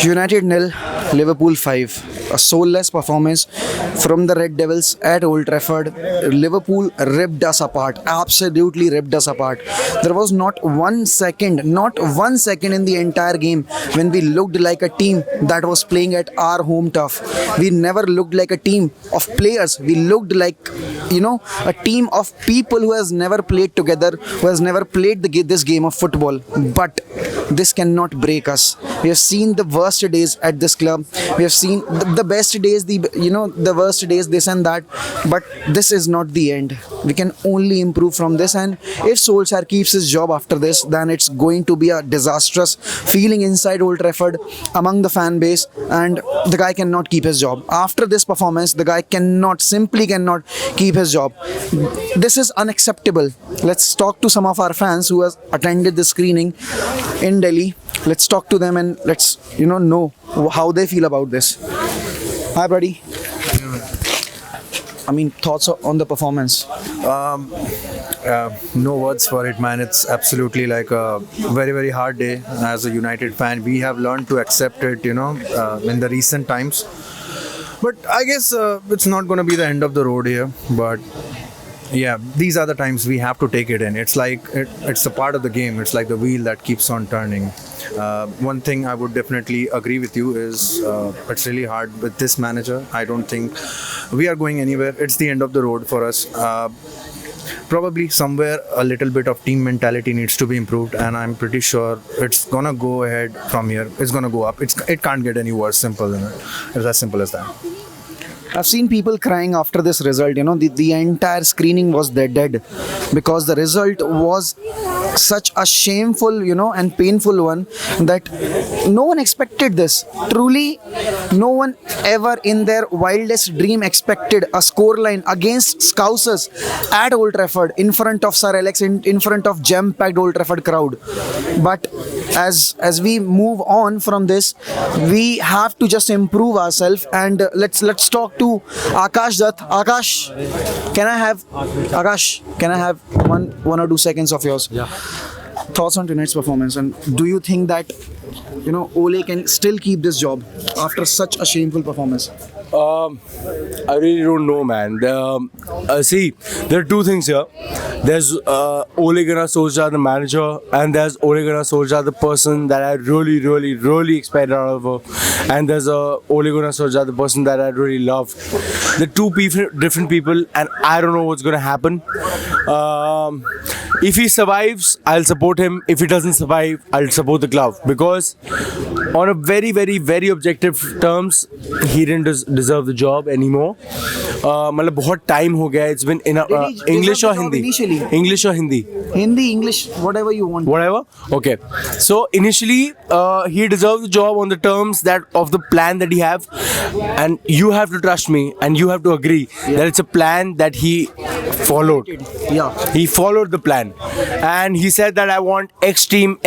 United nil, Liverpool 5. A soulless performance from the Red Devils at Old Trafford. Liverpool ripped us apart, absolutely ripped us apart. There was not 1 second, not 1 second in the entire game when we looked like a team that was playing at our home turf. We never looked like a team of players. We looked like, a team of people who has never played together, who has never played this game of football. But this cannot break us. We have seen the worst days at this club. We have seen the best days, the worst days, this and that. But this is not the end. We can only improve from this. And if Solskjaer keeps his job after this, then it's going to be a disastrous feeling inside Old Trafford among the fan base. And the guy cannot keep his job. After this performance, the guy simply cannot keep his job. This is unacceptable. Let's talk to some of our fans who has attended the screening in Delhi. Let's talk to them and let's know how they feel about this. Hi, buddy. Thoughts on the performance? No words for it, man. It's absolutely like a very, very hard day as a United fan. We have learned to accept it, in the recent times. But I guess it's not going to be the end of the road here. But yeah, these are the times we have to take it in. It's like it's a part of the game. It's like the wheel that keeps on turning. One thing I would definitely agree with you is it's really hard with this manager. I don't think we are going anywhere. It's the end of the road for us. Probably somewhere a little bit of team mentality needs to be improved, and I'm pretty sure it's gonna go ahead from here. It's gonna go up. It can't get any worse. Simple, it's as simple as that. I've seen people crying after this result. The entire screening was dead because the result was such a shameful, and painful one that no one expected this. Truly, no one ever in their wildest dream expected a scoreline against Scousers at Old Trafford in front of Sir Alex, in front of jam-packed Old Trafford crowd. But as we move on from this, we have to just improve ourselves, and let's talk to Akash Dutt. Akash, can I have one or 2 seconds of yours? Yeah. Thoughts on tonight's performance, and do you think that Ole can still keep this job after such a shameful performance? I really don't know, man. See, there are two things here. There's Ole Gunnar Solskjaer, the manager, and there's Ole Gunnar Solskjaer, the person that I really, really, really expected out of her. And there's Ole Gunnar Solskjaer, the person that I really love. The two different people, and I don't know what's going to happen. If he survives, I'll support him. If he doesn't survive, I'll support the club. Because on a very, very, very objective terms, he didn't deserve the job anymore. मतलब बहुत time हो गया. It's been in English or Hindi? English or Hindi? Hindi, English, whatever you want. Whatever? Okay. So initially, he deserved the job on the terms that of the plan that he have, and you have to trust me, and you have to agree that it's a plan that he followed. Yeah. He followed the plan, and he said that I want X team.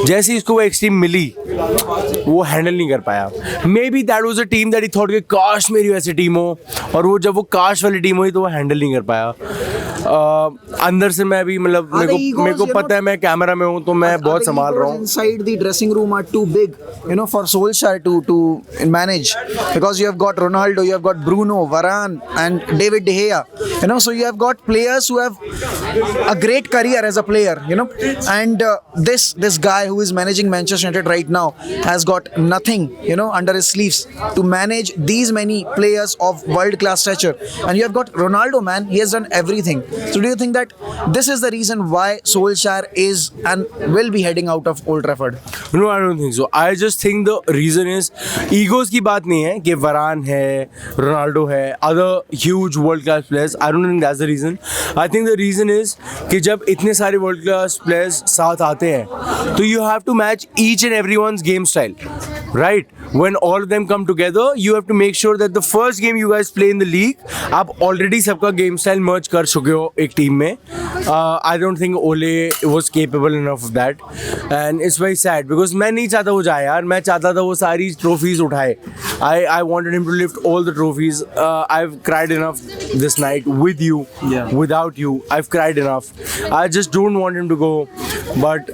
जैसे इसको वो X team मिली, वो handle नहीं कर पाया. Maybe that was a team that he thought कि काश मेरी वैसी टीम हो, और वो जब वो काश वाली टीम हुई तो वो हैंडल नहीं कर पाया. अंदर से मैं भी मतलब मेरे को पता है मैं कैमरा में हूँ तो मैं बहुत संभाल रहा हूँ. Inside the dressing room are too big, for Solskjaer to manage, because you have got Ronaldo, you have got Bruno, Varane, and David De Gea. So you have got players who have a great career as a player. And this guy who is managing Manchester United right now has got nothing, under his sleeves to manage these many players of world-class stature. And you have got Ronaldo, man. He has done everything. So do you think that this is the reason why Solskjaer is and will be heading out of Old Trafford? No, I don't think so. I just think the reason is egos की बात नहीं है कि Varane है, Ronaldo है, other huge world-class players. I don't think that's the reason. I think the reason is कि जब इतने सारे world-class players साथ आते हैं, तो you have to match each and everyone's game style, right? When all of them come together, you have to make sure that the first game you guys play in the league, आप already सबका game style merge कर चुके हो. एक team में. I don't think Ole was capable enough of that, and it's very sad because मैं नहीं चाहता वो जाए यार. मैं चाहता था वो सारी trophies उठाए. I wanted him to lift all the trophies. I've cried enough this night with you. Without you, I've cried enough. I just don't want him to go, but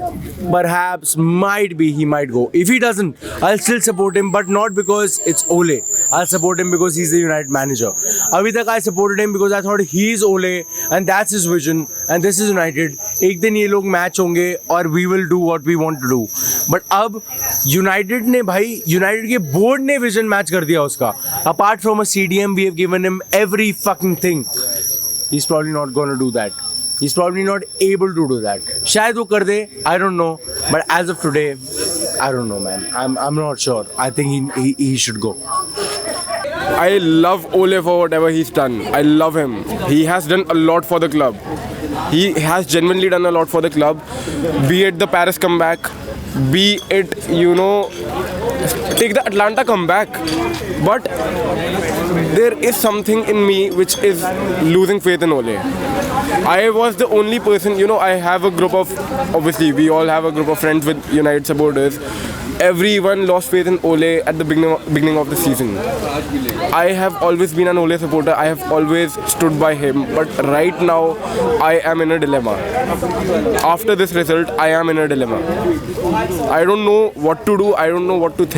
perhaps might be he might go. If he doesn't, I'll still support him, but not because it's Ole. I'll support him because he's the United manager. अभी तक I supported him because I thought he's Ole and that's his vision and this is United. एक दिन ये लोग match होंगे और we will do what we want to do. But अब United ने भाई United के बोर्ड ने विजन मैच कर दिया उसका. Apart from a CDM, we have given him every fucking thing. He's probably not going to do that. He's probably not able to do that. शायद वो कर दे, I don't know. But as of today, I don't know, man. I'm not sure. I think he should go. I love Ole for whatever he's done. I love him. He has done a lot for the club. He has genuinely done a lot for the club. Be it the Paris comeback, be it, take the Atlanta comeback. But there is something in me which is losing faith in Ole. I was the only person, I have a group of, obviously we all have a group of friends with United supporters. Everyone lost faith in Ole at the beginning of the season. I have always been an Ole supporter. I have always stood by him. But right now, I am in a dilemma. After this result, I am in a dilemma. I don't know what to do. I don't know what to think.